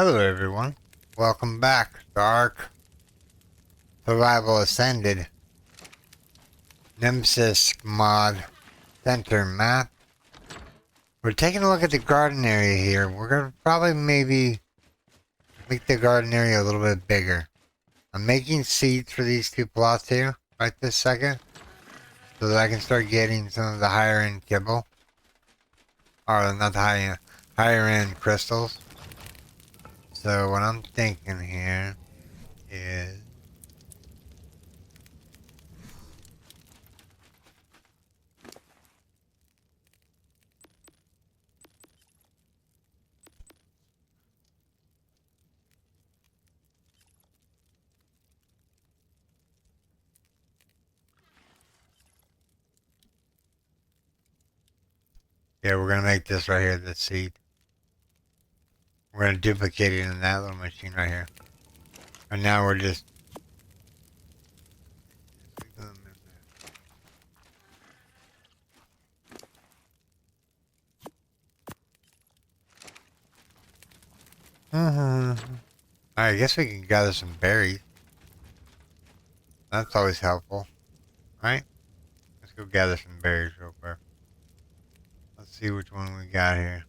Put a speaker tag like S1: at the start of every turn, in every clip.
S1: Hello everyone, welcome back to ARK Survival Ascended Nemesis mod center map. We're taking a look at the garden area here. We're going to probably maybe make the garden area a little bit bigger. I'm making seeds for these two plots here right this second so that I can start getting some of the higher end kibble. Or not the higher end crystals. So what I'm thinking here is yeah, we're going to make this right here, the seed. We're going to duplicate it in that little machine right here. And now we're just... Alright, I guess we can gather some berries. That's always helpful. Right? Let's go gather some berries real quick. Let's see which one we got here.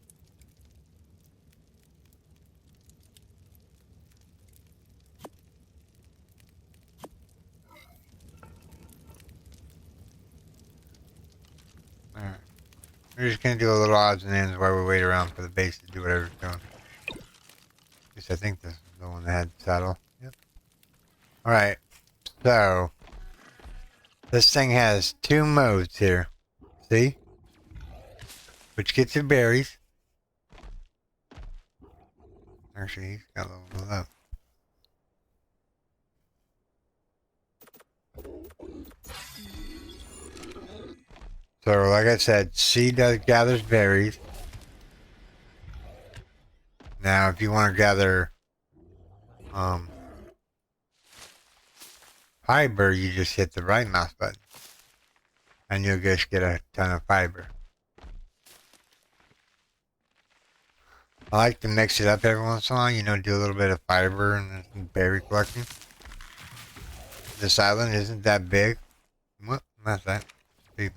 S1: Alright. We're just going to do a little odds and ends while we wait around for the base to do whatever it's doing. At least I think this is the one that had saddle. Yep. Alright. So, this thing has two modes here. See? Which gets you berries. Actually, he's got a little left. So, like I said, C gathers berries. Now, if you want to gather fiber, you just hit the right mouse button, and you'll just get a ton of fiber. I like to mix it up every once in a while, you know, do a little bit of fiber and some berry collecting. This island isn't that big. What? Not that big.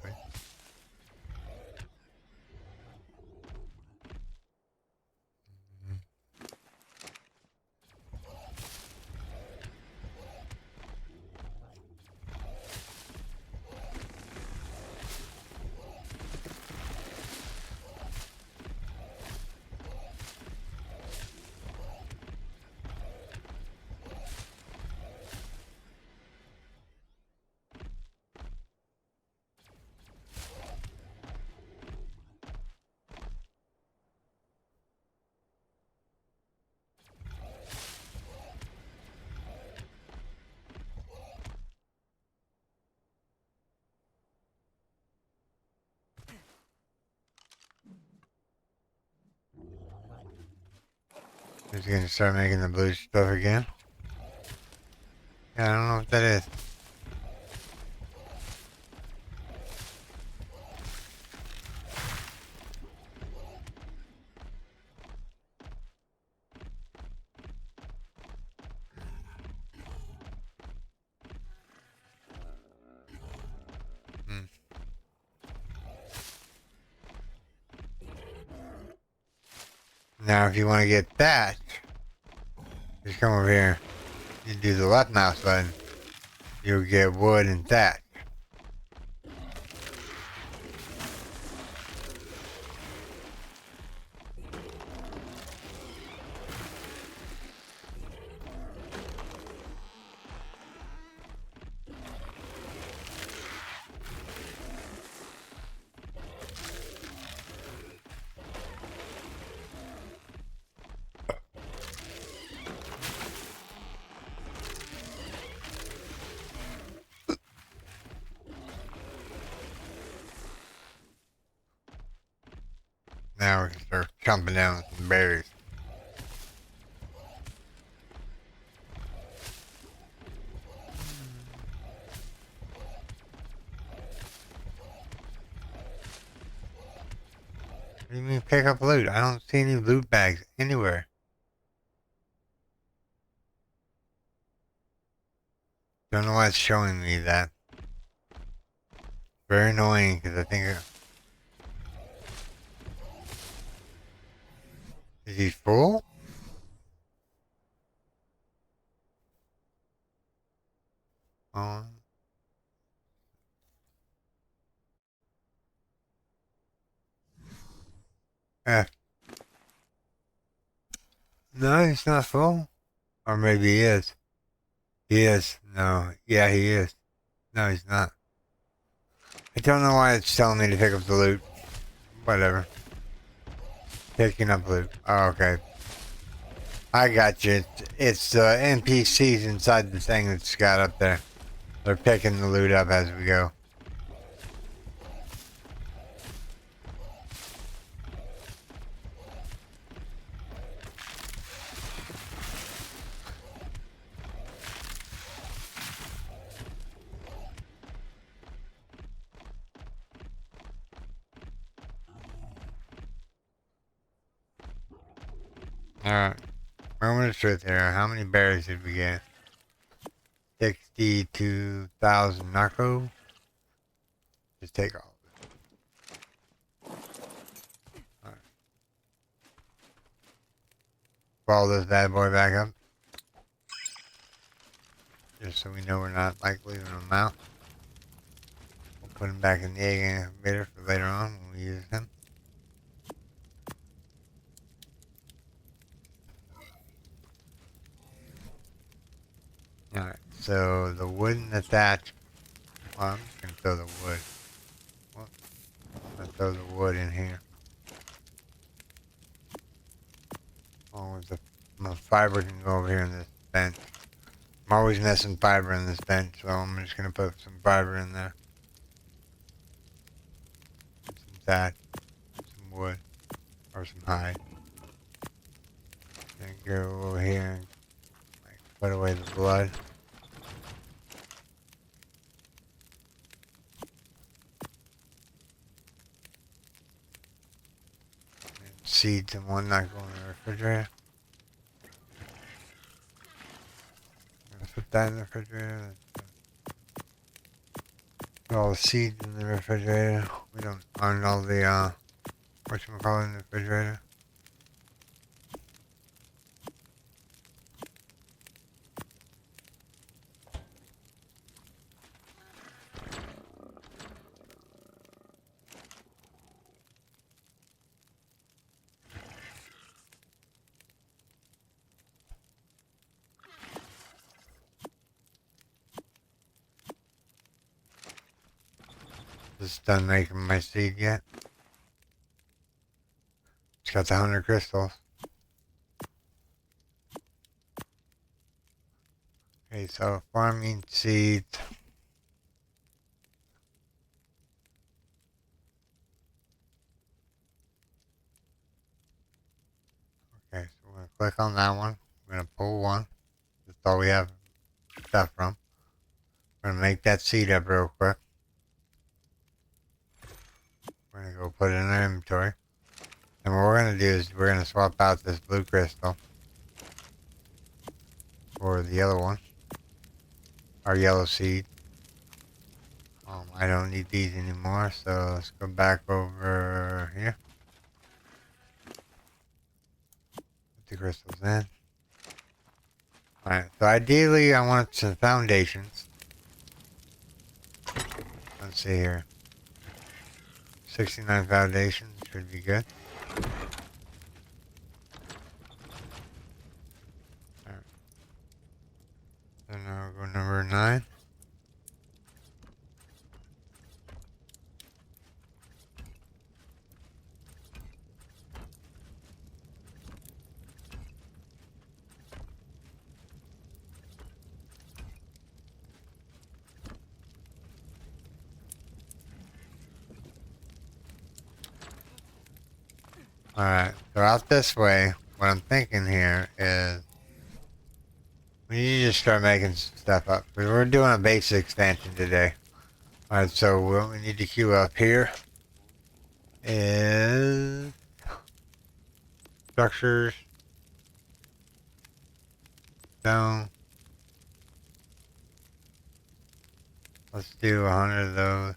S1: Is he gonna start making the blue stuff again? Yeah, I don't know what that is. Now, if you want to get that, just come over here. You do the left mouse button. You'll get wood and thatch. Now we can start chomping down some berries. What do you mean pick up loot? I don't see any loot bags anywhere. Don't know why it's showing me that. Very annoying because I think... Is he full? Oh. Yeah. No, he's not full. Or maybe he is. He is. No. Yeah, he is. No, he's not. I don't know why it's telling me to pick up the loot. Whatever. Picking up loot. Oh, okay. I got you. It's NPCs inside the thing that's got up there. They're picking the loot up as we go. Alright. Moment of truth here. How many berries did we get? 62,000 narco. Just take all of it. Alright. Follow this bad boy back up. Just so we know we're not like leaving them out. We'll put them back in the egg incubator for later on when we use them. Alright, so the wooden attachment. Well, I'm just gonna throw the wood. Well, I'm gonna throw the wood in here. Oh, my fiber can go over here in this bench. I'm always missing fiber in this bench, so I'm just gonna put some fiber in there. Some thatch, some wood, or some hide. And go over here and like, put away the blood. And seeds and whatnot go in the refrigerator. I'm gonna put that in the refrigerator. Put all the seeds in the refrigerator. We don't find all the whatchamacallit in the refrigerator. Just done making my seed yet. It's got the 100 crystals. Okay, so farming seeds. Okay, so we're gonna click on that one. We're gonna pull one. That's all we have stuff from. We're gonna make that seed up real quick. We're gonna go put it in our inventory. And what we're gonna do is we're gonna swap out this blue crystal for the yellow one. Our yellow seed. I don't need these anymore, so let's go back over here. Put the crystals in. Alright, so ideally I want some foundations. Let's see here. 69 foundations should be good. Alright. So now we'll go number 9. Alright, so out this way, what I'm thinking here is we need to just start making stuff up. We're doing a base expansion today. Alright, so what we need to queue up here is structures, stone, Let's do 100 of those.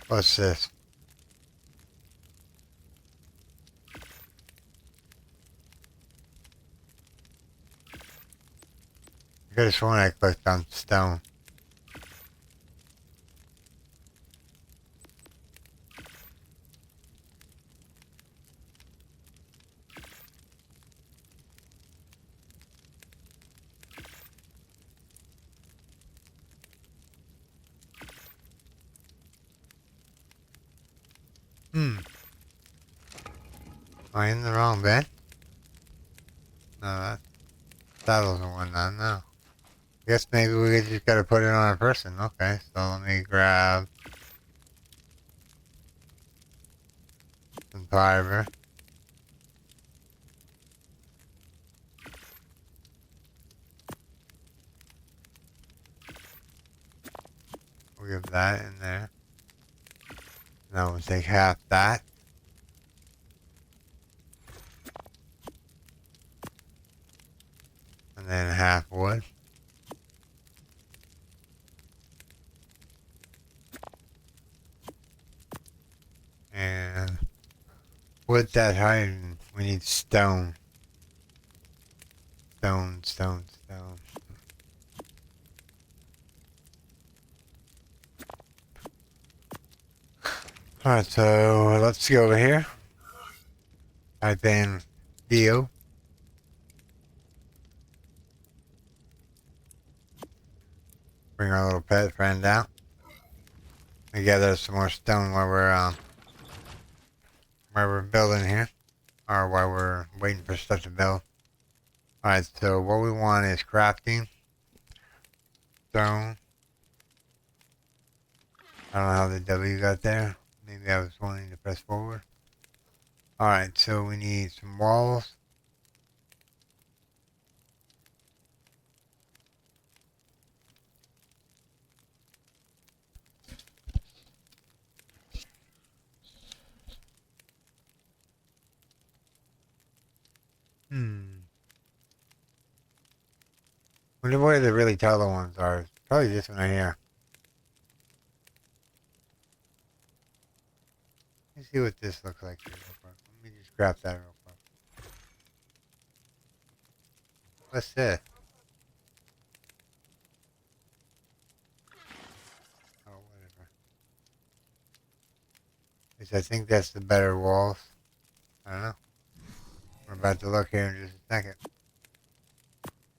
S1: What's this? I could have sworn I clicked on stone. Am I in the wrong bed? No, that saddles and whatnot, no. Guess maybe we just gotta put it on a person. Okay, so let me grab some fiber. We'll give that in there. Now we'll take half that. And then half wood. And with that hiding, we need stone. Stone, stone, stone. Alright, so let's go over here. Type in Dio. Bring our little pet friend out. We gather some more stone while we're building here. Or while we're waiting for stuff to build. Alright, so what we want is crafting. Stone. I don't know how the W got there. Maybe I was wanting to press forward. Alright, so we need some walls. Wonder where the really taller ones are. It's probably this one right here. Let's see what this looks like here real quick. Let me just grab that real quick. What's this? Oh, whatever. I think that's the better walls. I don't know. We're about to look here in just a second.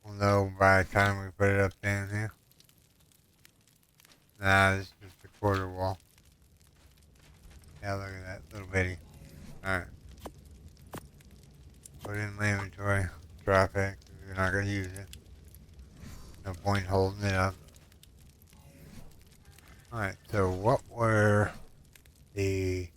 S1: We'll know by the time we put it up down here. Nah, this is just a quarter wall. Yeah, look at that little bitty. Alright. Put it in my inventory. Drop it. 'Cause we're not going to use it. No point holding it up. Alright, so what were the...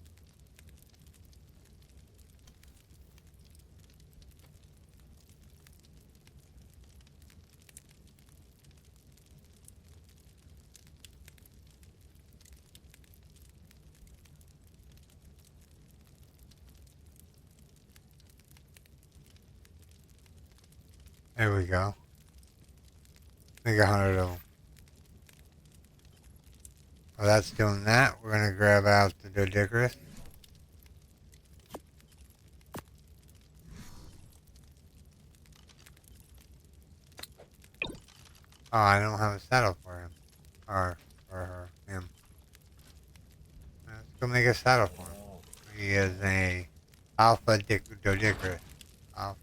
S1: There we go. I think 100 of them. While that's doing that, we're going to grab out the Dodicarus. Oh, I don't have a saddle for him. Or her. Him. Let's go make a saddle for him. He is a Alpha Dodicarus. Alpha.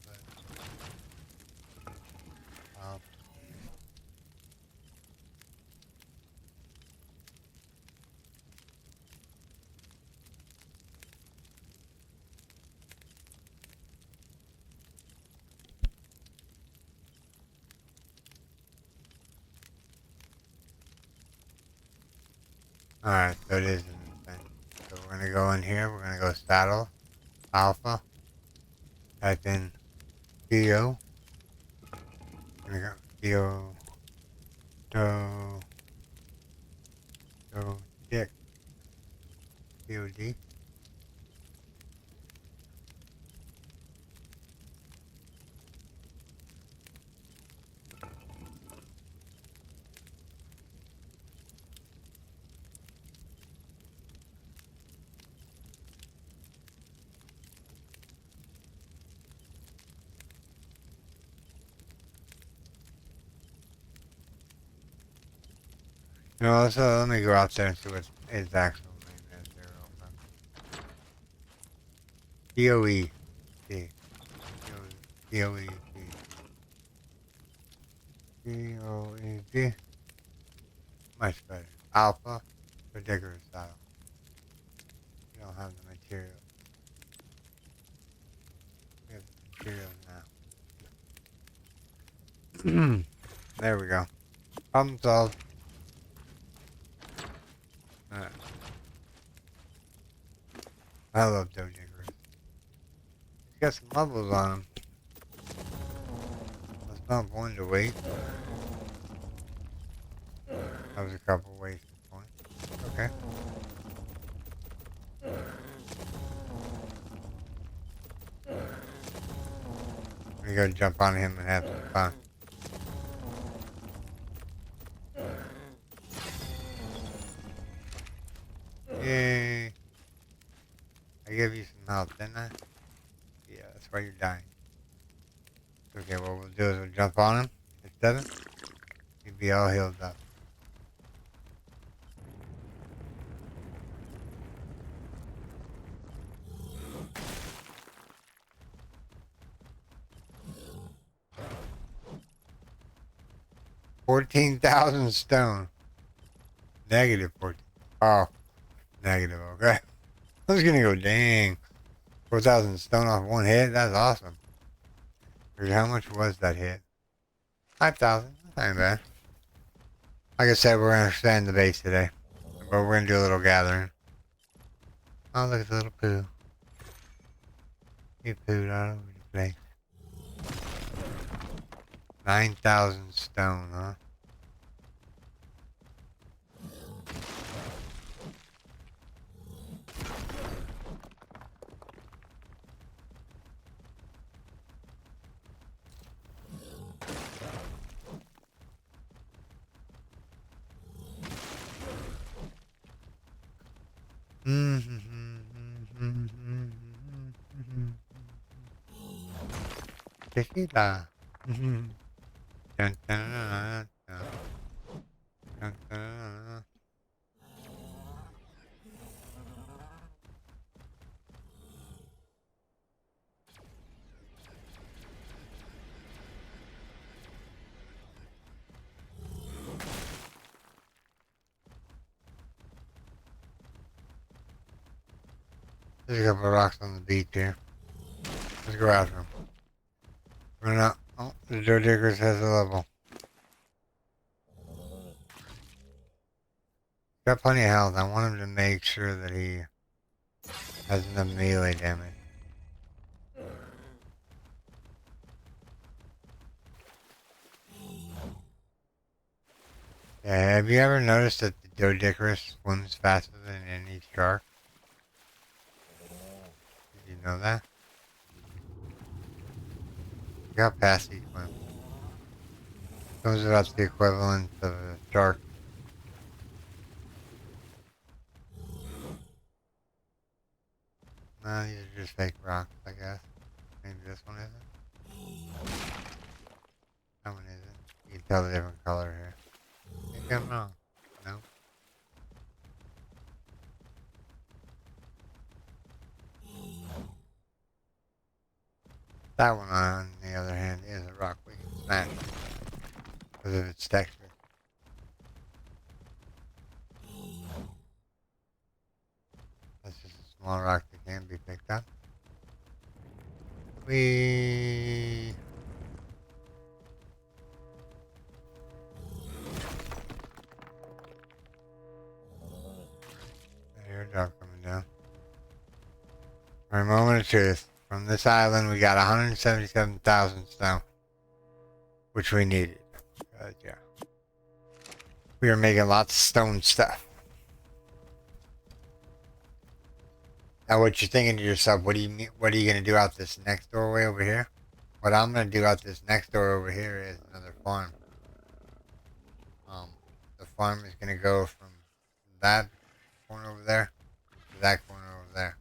S1: Alpha. Alright, so it is in the thing. So we're going to go in here. We're going to go saddle. Alpha. Type in Dio. We're going to go Dio. Do. Dick. DOD. You know, so let me go out there and see what his actual name is here real quick. D-O-E-T. D-O-E-T. D-O-E-T. Much better. Alpha. Ridiculous style. You don't have the material. We have the materials now. There we go. Problem solved. Alright. I love Doe Diggers. He's got some levels on him. That's not going to wait. That was a couple wasted points. Okay. We gotta jump on him and have some fun. Yay. I gave you some health, didn't I? Yeah, that's why you're dying. Okay, what we'll do is we'll jump on him. Hit 7. He'll be all healed up. $14,000 stone. Negative 14. Oh, negative, okay. I was gonna go, dang. 4,000 stone off one hit? That's awesome. How much was that hit? 5,000. That's not bad. Like I said, we're gonna expand the base today. But we're gonna do a little gathering. Oh, look at the little poo. He pooed all over the place. 9,000 stone, huh? Tequila. Dun, dun, dun, dun, dun, dun. There's a couple of rocks on the beach here. Let's go after them. We're not. Oh, the Joe Diggers has a level. Got plenty of health. I want him to make sure that he has enough melee damage. Yeah, have you ever noticed that the Doedicurus swims faster than any shark? Did you know that? Look how fast he swims. Swims about the equivalent of a shark. No, these are just fake rocks, I guess. Maybe this one isn't? That one isn't. You can tell the different color here. Maybe I'm wrong. No? That one, on the other hand, is a rock we can smash because of its texture. That's just a small rock that can be picked up. We airdrop coming down. For a moment of truth, from this island we got 177,000 stone, which we needed. Yeah, we were making lots of stone stuff. Now, what you're thinking to yourself? What do you mean? What are you gonna do out this next doorway over here? What I'm gonna do out this next door over here is another farm. The farm is gonna go from that corner over there to that corner over there.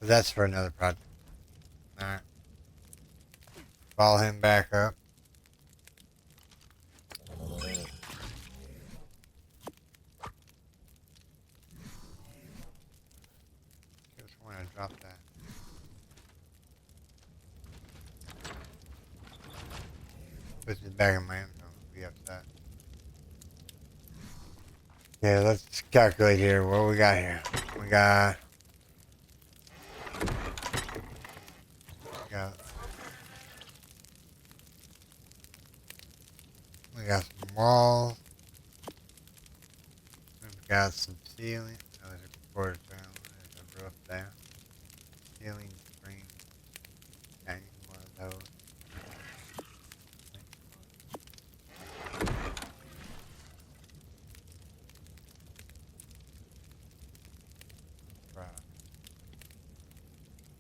S1: But that's for another project. Alright. Follow him back up. Just want to drop that. Puts it back in my inventory. Be upset. Yeah, let's calculate here. What we got here? We got some walls. We've got some ceiling. Oh, there's a quarter panel. There's a roof there. Ceiling frame. I need one of those.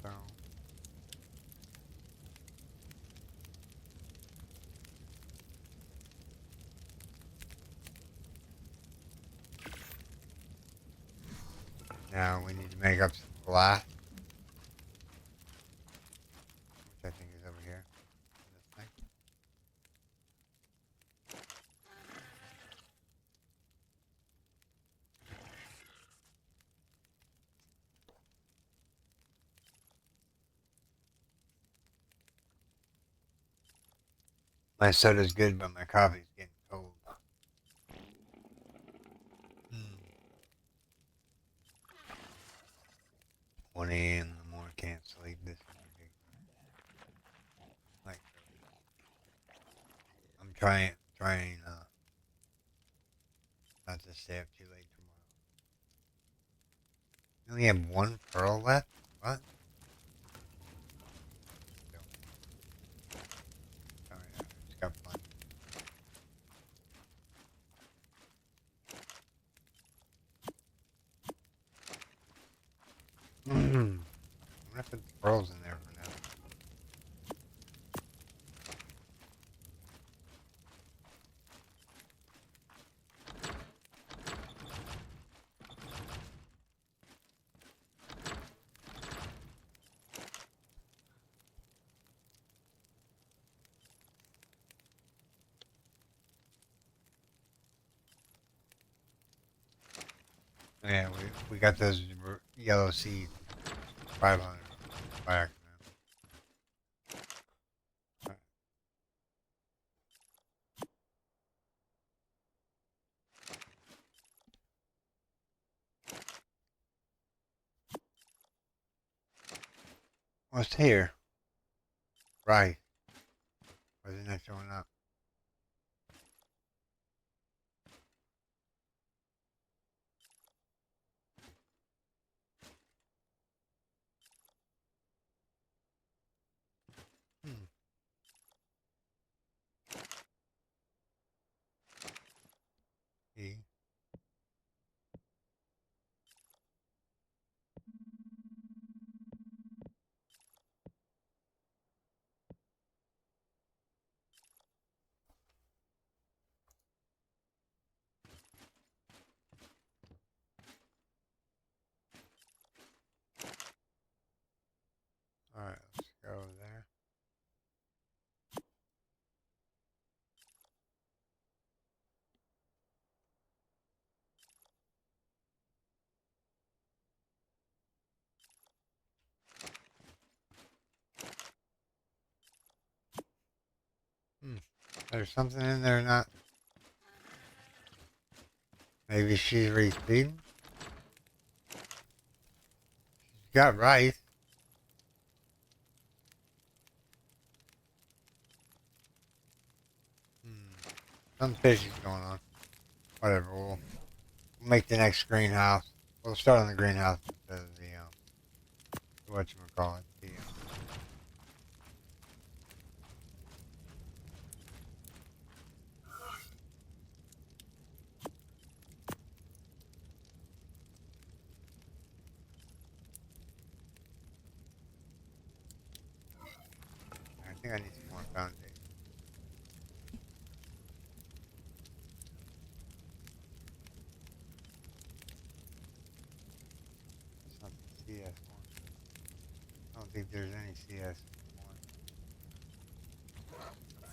S1: So, now we need to make up some glass, which I think is over here. This thing. My soda's good, but my coffee's getting cold. 1 a.m. in the morning, can't sleep. This is ridiculous. Like, I'm trying not to stay up too late tomorrow. You only have 1 pearl left? What? Sorry, I just got fun. I'm gonna put the pearls in there for now. Yeah, we got those yellow seeds. 500 by accident. Right. What's here? Right. Why isn't that showing up? Hmm. E. Alright, let's go there. Hmm. There's something in there not. Maybe she's refeeding? She's got rice. Hmm. Some fishy's going on. Whatever, we'll make the next greenhouse. We'll start on the greenhouse instead of the, whatchamacallit, I think I need some more foundation. Something CS1. think there's any CS.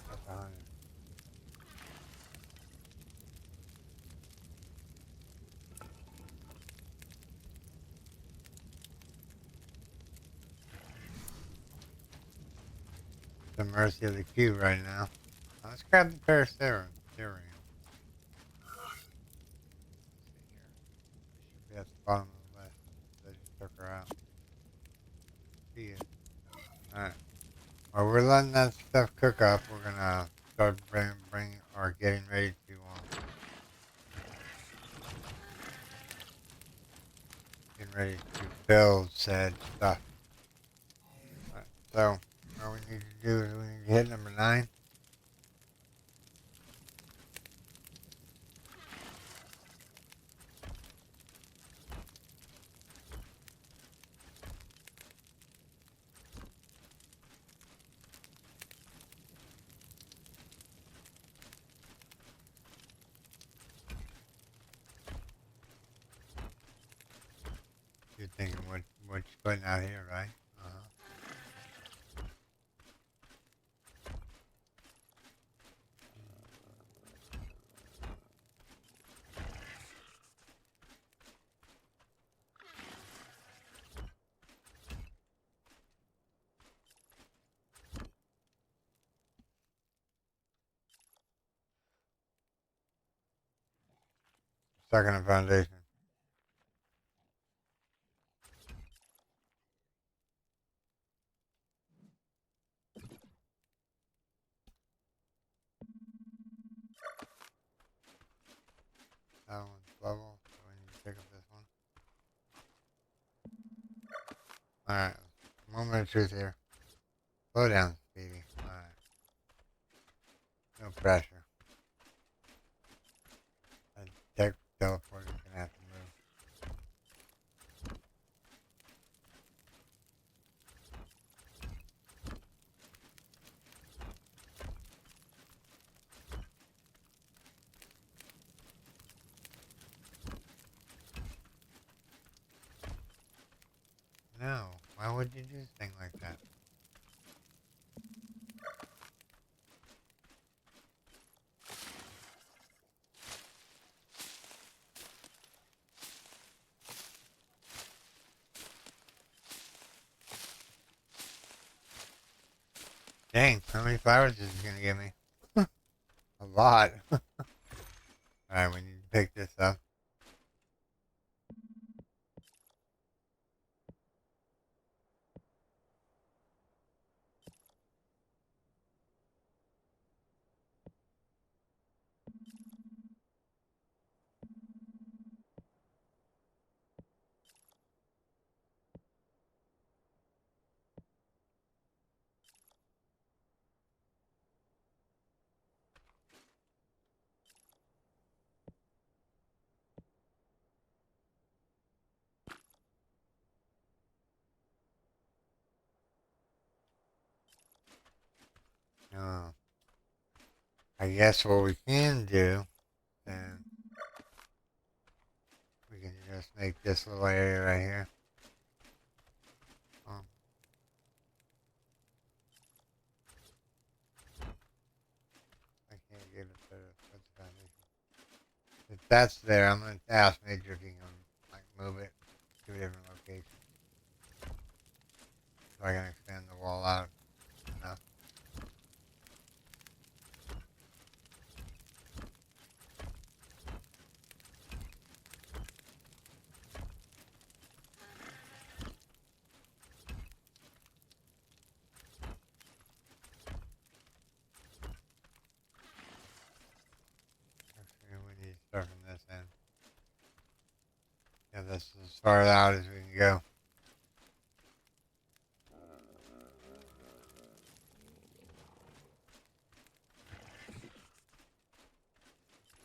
S1: That's 100. The mercy of the queue right now. Let's grab the paracerium. Should be at the bottom of the list. They just took her out. See it. Alright. While we're letting that stuff cook up, we're gonna start bring or getting ready to build said stuff. Right. So what we need to do is we need to hit number 9. You're thinking what you're putting out here, right? Second foundation. That one's level, so we need to pick up this one. Alright. Moment of truth here. Slow down, Speedy. Alright. No pressure. That tech teleporter is gonna have to move. No. Why would you do a thing like that? Dang, how many flowers is he gonna give me? A lot. Alright, we need to pick this up. No. I guess what we can do, then, we can just make this little area right here. Oh. I can't get it to put the foundation. If that's there, I'm gonna ask Major if he can, like, move it to a different location. So I can extend the wall out enough. Actually, we need to start from this end. Yeah, this is as far out as we can go.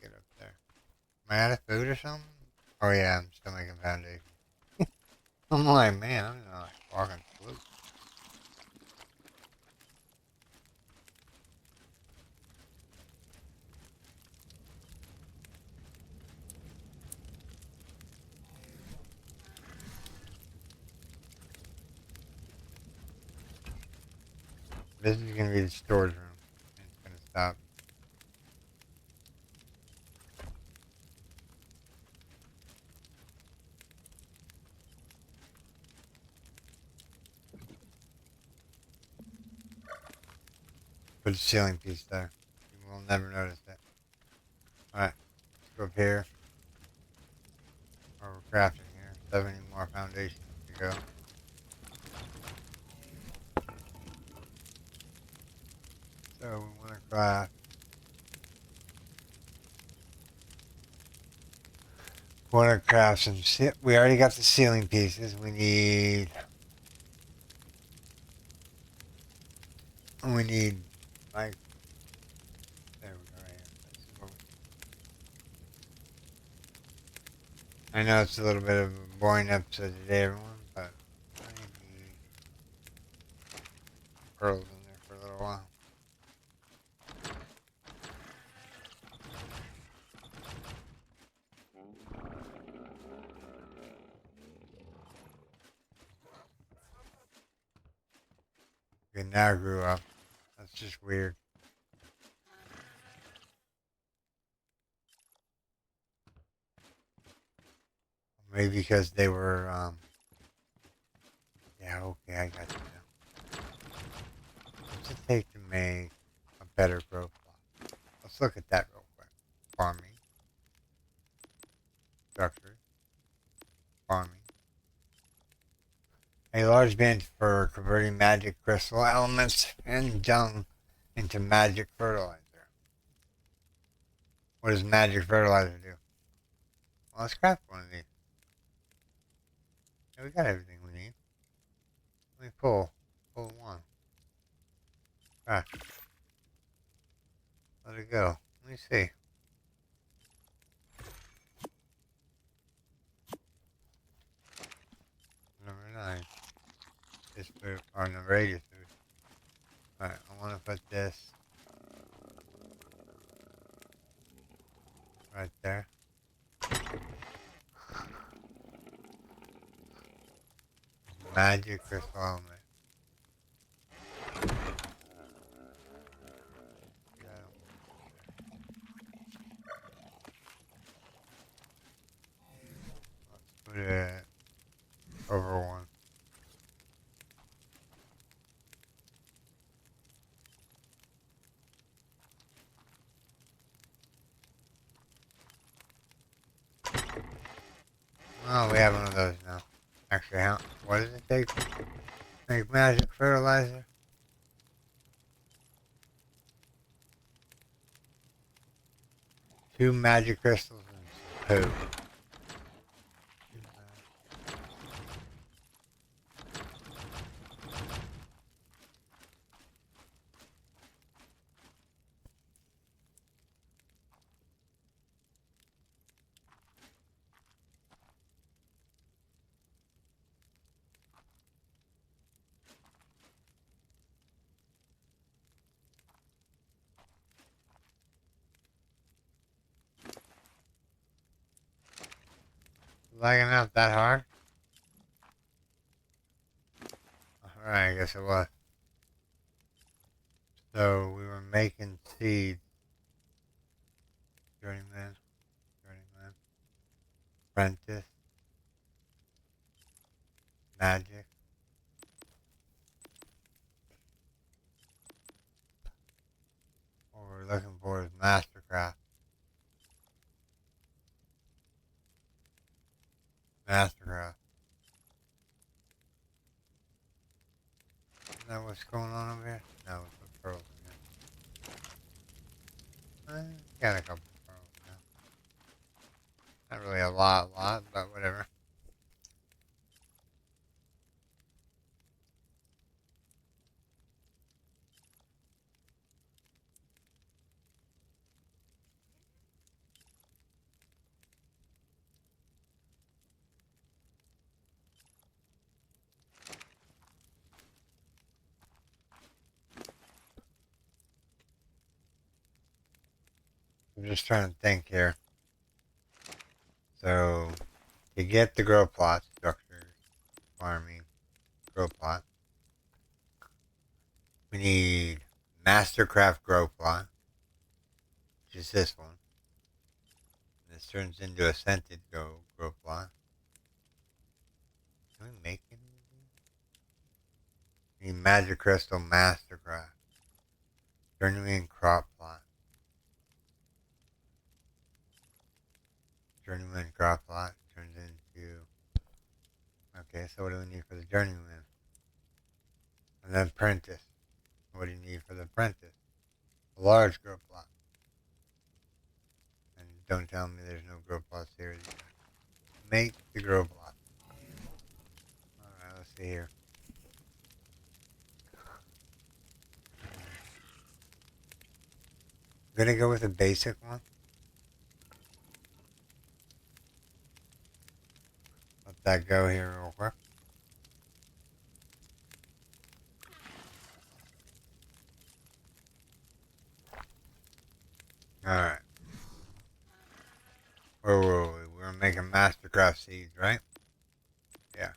S1: Get up there. Am I out of food or something? Oh yeah, I'm still making foundation. I'm like, man, I'm not like walking through. This is gonna be the storage room. And it's gonna stop. Put a ceiling piece there. You will never notice it. Alright, let's go up here. Or we're crafting here. 70 more foundations to go. So we want to craft. Want to craft some. We already got the ceiling pieces. We need. Like. There we go. Right here. I know it's a little bit of a boring episode today, everyone, but I need pearls in there for a little while. Okay, now I grew up. That's just weird. Maybe because they were, yeah, okay, I got you now. What's it take to make a better growth plot? Let's look at that real quick. Farming. Structures. Farming. A large bench for converting magic crystal elements and dung into magic fertilizer. What does magic fertilizer do? Well, let's craft one of these. Yeah, we got everything we need. Let me pull one. Ah, let it go. Let me see. Number 9. This food, or number 8 is food. Alright, I want to put this right there. Magic crystal element. Let's put it over one. Oh, we have one of those now. Actually, what does it take to make magic fertilizer? 2 magic crystals and some poo. Lagging out that hard? Alright, I guess it was. So we were making seeds. Journeyman. Apprentice. Magic. What we're looking for is Mastercraft. Mastercraft. Is that what's going on over here? No, it's the pearls in here. Got a couple of pearls now. Not really a lot, but whatever. I'm just trying to think here. So, to get the grow plot structures, farming, grow plot, We need Mastercraft Grow Plot, which is this one. This turns into a scented grow plot. Can we make it? We need Magic Crystal Mastercraft. Journeyman Crop Plot. Journeyman Crop Plot turns into... Okay, so what do we need for the Journeyman? And then Apprentice. What do you need for the Apprentice? A large grow plot. And don't tell me there's no grow plots here. Make the grow plot. Alright, let's see here. I'm gonna go with a basic one. Let that go here real quick. Alright. Whoa. We're making Mastercraft seeds, right? Yeah.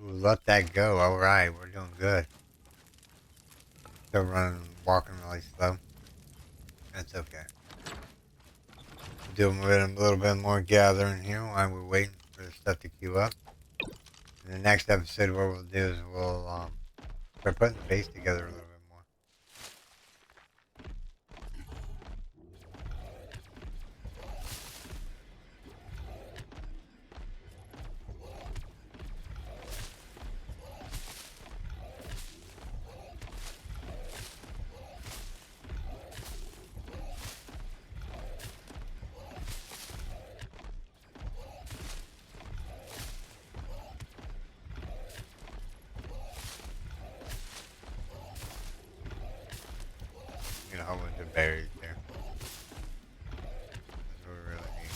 S1: Ooh, let that go. Alright, we're doing good. Still walking really slow. That's okay. Doing a little bit more gathering here while we're waiting for the stuff to queue up. In the next episode, what we'll do is we'll start putting the base together a little bit more. Get a whole bunch of berries there. That's what we really need.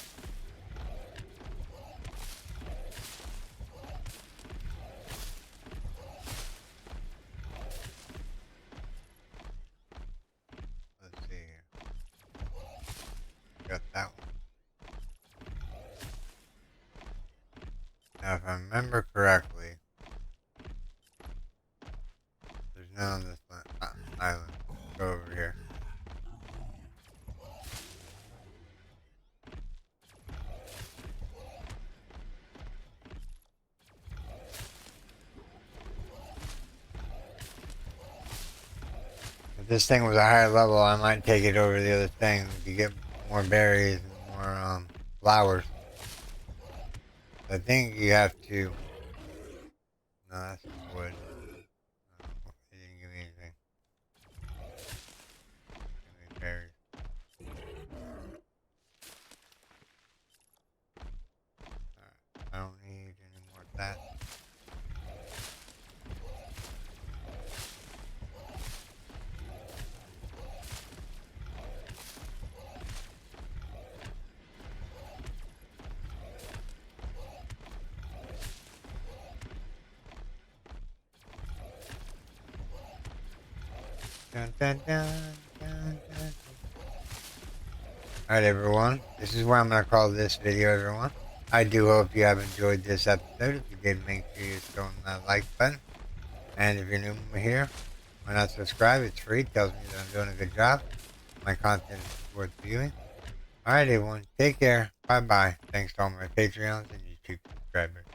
S1: Let's see here. Got that one. Now, if I remember correctly, there's none on this island. Go over here. If this thing was a higher level, I might take it over the other thing to get more berries and more flowers. I think you have to... No, that's wood. They didn't give me anything. Give me berries. Alright, I don't need any more of that. Dun, dun, dun, dun, dun. Alright everyone, this is where I'm going to call this video everyone. I do hope you have enjoyed this episode. If you did, make sure you throw that like button. And if you're new here, why not subscribe? It's free. It tells me that I'm doing a good job. My content is worth viewing. Alright everyone, take care. Bye bye. Thanks to all my Patreons and YouTube subscribers.